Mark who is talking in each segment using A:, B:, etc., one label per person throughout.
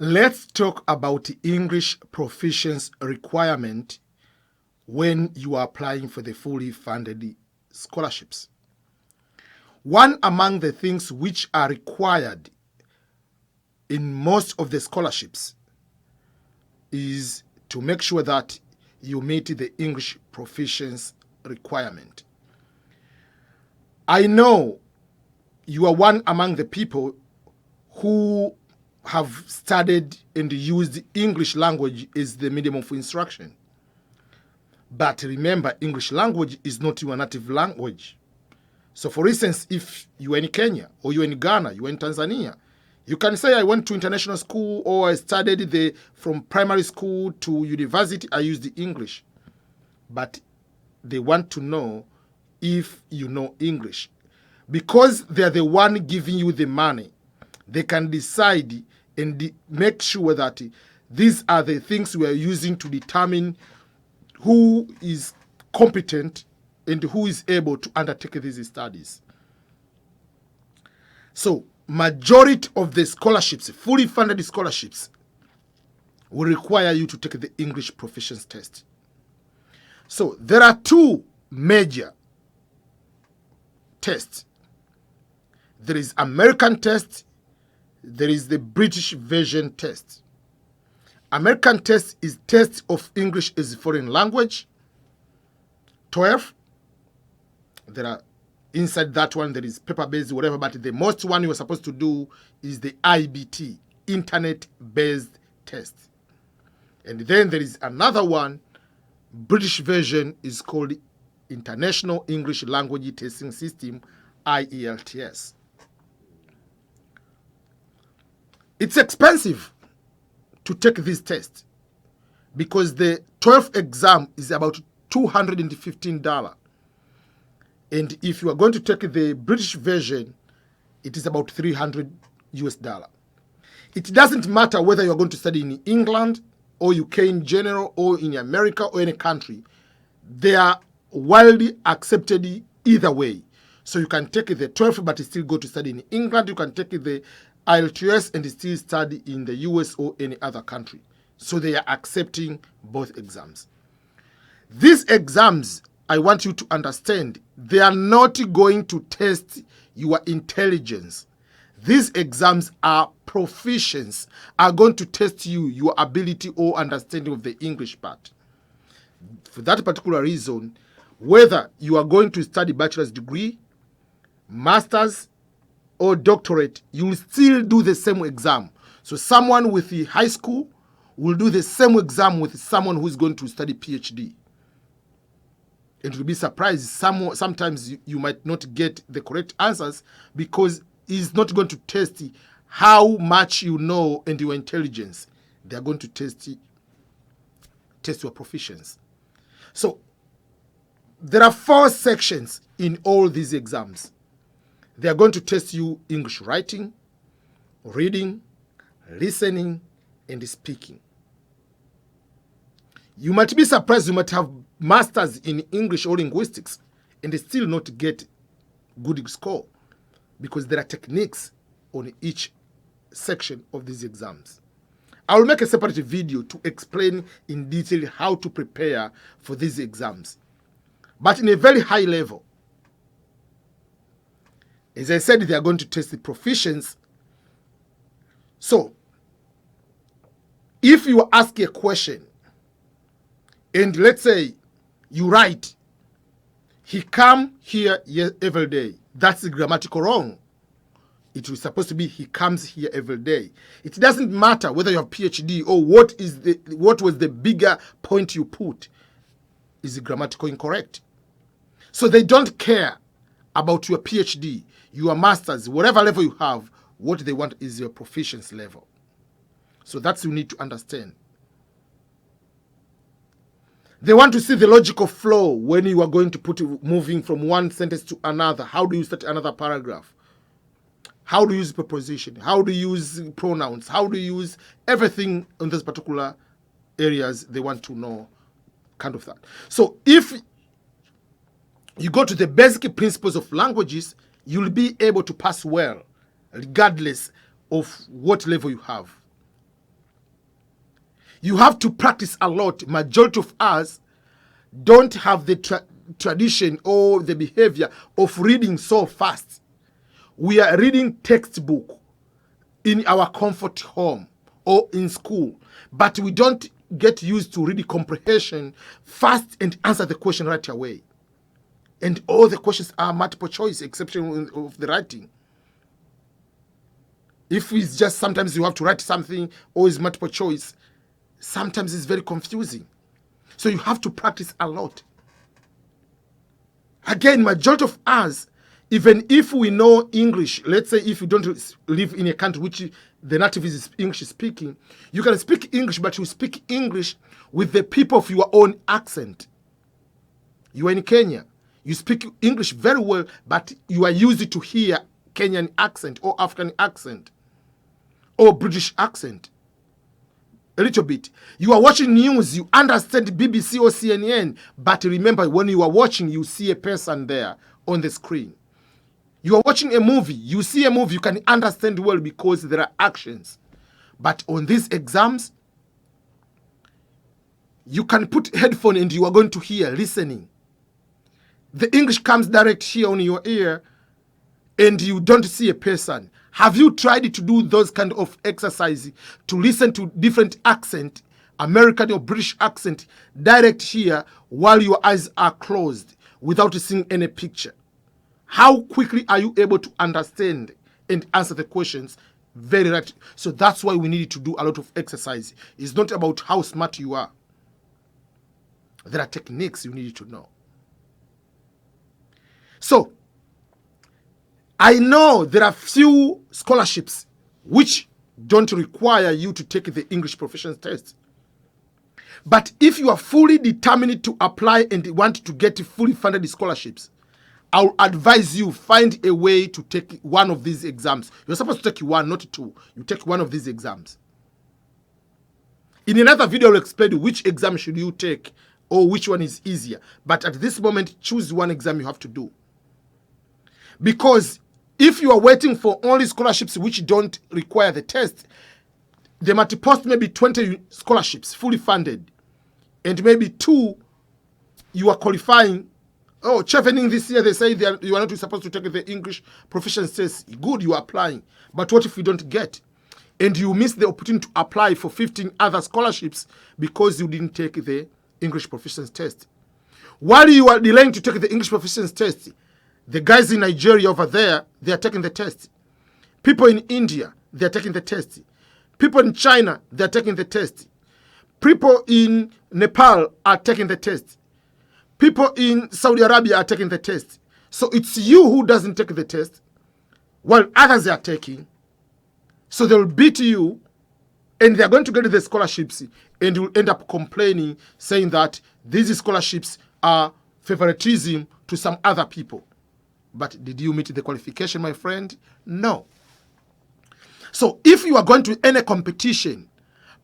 A: Let's talk about the English proficiency requirement when you are applying for the fully funded scholarships. One among the things which are required in most of the scholarships is to make sure that you meet the English proficiency requirement. I know you are one among the people who have studied and used English language as the medium of instruction. But remember, English language is not your native language. So for instance, if you are in Kenya, or you are in Ghana, you are in Tanzania, you can say, I went to international school, or I studied from primary school to university, I used the English. But they want to know if you know English. Because they're the one giving you the money, they can decide and make sure that these are the things we are using to determine who is competent and who is able to undertake these studies. So, majority of the scholarships, fully funded scholarships, will require you to take the English proficiency test. So, there are two major tests. There is American test, there is the British version test. American test is test of English as a foreign language, TOEFL. There are inside that one there is paper-based, whatever, but the most one you are supposed to do is the IBT, internet-based test. And then there is another one, British version, is called International English Language Testing System, IELTS. It's expensive to take this test because the 12th exam is about $215. And if you are going to take the British version, it is about $300 US. It doesn't matter whether you are going to study in England or UK in general or in America or any country. They are widely accepted either way. So you can take the 12th but still go to study in England. You can take the IELTS and still study in the US or any other country. So they are accepting both exams. These exams, I want you to understand, they are not going to test your intelligence. These exams are proficiency, are going to test you, your ability or understanding of the English part. For that particular reason, whether you are going to study bachelor's degree, master's, or doctorate, you will still do the same exam. So someone with the high school will do the same exam with someone who is going to study PhD. And you'll be surprised, sometimes you might not get the correct answers because it's not going to test how much you know and your intelligence. They are going to test your proficiency. So there are 4 sections in all these exams. They are going to test you English writing, reading, listening, and speaking. You might be surprised, you might have masters in English or linguistics and still not get good score because there are techniques on each section of these exams. I will make a separate video to explain in detail how to prepare for these exams, but in a very high level. As I said, they are going to test the proficiency. So, if you ask a question, and let's say you write, he come here every day, that's grammatical wrong. It was supposed to be he comes here every day. It doesn't matter whether you have PhD or what was the bigger point you put. Is it grammatical incorrect? So they don't care about your PhD, your master's, whatever level you have. What they want is your proficiency level. So that's you need to understand. They want to see the logical flow when you are going to moving from one sentence to another. How do you start another paragraph? How do you use preposition? How do you use pronouns? How do you use everything in those particular areas? They want to know kind of that. So if you go to the basic principles of languages, you'll be able to pass well, regardless of what level you have. You have to practice a lot. Majority of us don't have the tradition or the behavior of reading so fast. We are reading textbook in our comfort home or in school, but we don't get used to reading comprehension fast and answer the question right away. And all the questions are multiple choice, exception of the writing. If it's just sometimes you have to write something or it's multiple choice, sometimes it's very confusing. So you have to practice a lot. Again, majority of us, even if we know English, let's say if you don't live in a country which the native is English speaking, you can speak English, but you speak English with the people of your own accent. You are in Kenya. You speak English very well, but you are used to hear Kenyan accent or African accent or British accent. A little bit. You are watching news, you understand BBC or CNN, but remember when you are watching, you see a person there on the screen. You are watching a movie, you see a movie, you can understand well because there are actions. But on these exams, you can put headphone and you are going to hear, listening. The English comes direct here on your ear and you don't see a person. Have you tried to do those kind of exercises to listen to different accent, American or British accent, direct here while your eyes are closed without seeing any picture? How quickly are you able to understand and answer the questions very right? So that's why we need to do a lot of exercise. It's not about how smart you are. There are techniques you need to know. So, I know there are few scholarships which don't require you to take the English proficiency test. But if you are fully determined to apply and want to get fully funded scholarships, I will advise you find a way to take one of these exams. You're supposed to take one, not two. You take one of these exams. In another video, I'll explain which exam should you take or which one is easier. But at this moment, choose one exam you have to do. Because if you are waiting for only scholarships which don't require the test, they might post maybe 20 scholarships fully funded. And maybe 2 you are qualifying. Oh, chevening this year, they say you are not supposed to take the English proficiency test. Good, you are applying. But what if you don't get? And you miss the opportunity to apply for 15 other scholarships because you didn't take the English proficiency test. While you are delaying to take the English proficiency test, the guys in Nigeria over there, they are taking the test. People in India, they are taking the test. People in China, they are taking the test. People in Nepal are taking the test. People in Saudi Arabia are taking the test. So it's you who doesn't take the test, while others are taking. So they will beat you, and they are going to get the scholarships, and you will end up complaining, saying that these scholarships are favoritism to some other people. But did you meet the qualification, my friend? No. So if you are going to any competition,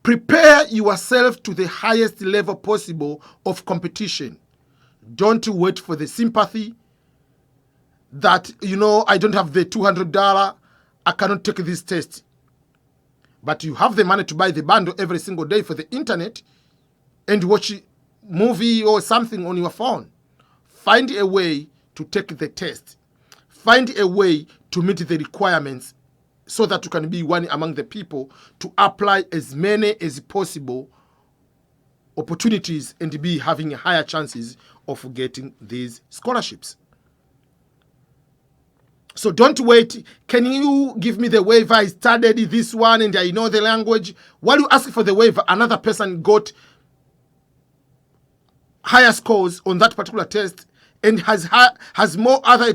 A: prepare yourself to the highest level possible of competition. Don't wait for the sympathy that, I don't have the $200, I cannot take this test. But you have the money to buy the bundle every single day for the internet and watch a movie or something on your phone. Find a way to take the test. Find a way to meet the requirements so that you can be one among the people to apply as many as possible opportunities and be having higher chances of getting these scholarships. So don't wait. Can you give me the waiver? I studied this one and I know the language. While you ask for the waiver, another person got higher scores on that particular test and has more other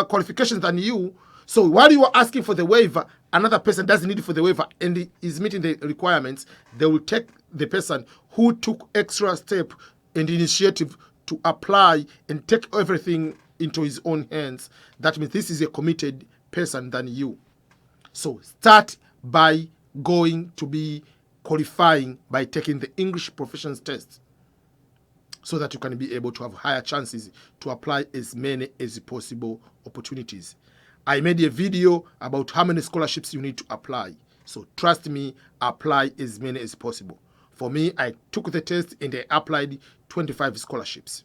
A: qualifications than you. So while you are asking for the waiver, another person doesn't need it for the waiver and is meeting the requirements. They will take the person who took extra step and initiative to apply and take everything into his own hands. That means this is a committed person than you. So start by going to be qualifying by taking the English proficiency test, so that you can be able to have higher chances to apply as many as possible opportunities. I made a video about how many scholarships you need to apply. So trust me, apply as many as possible. For me, I took the test and I applied 25 scholarships.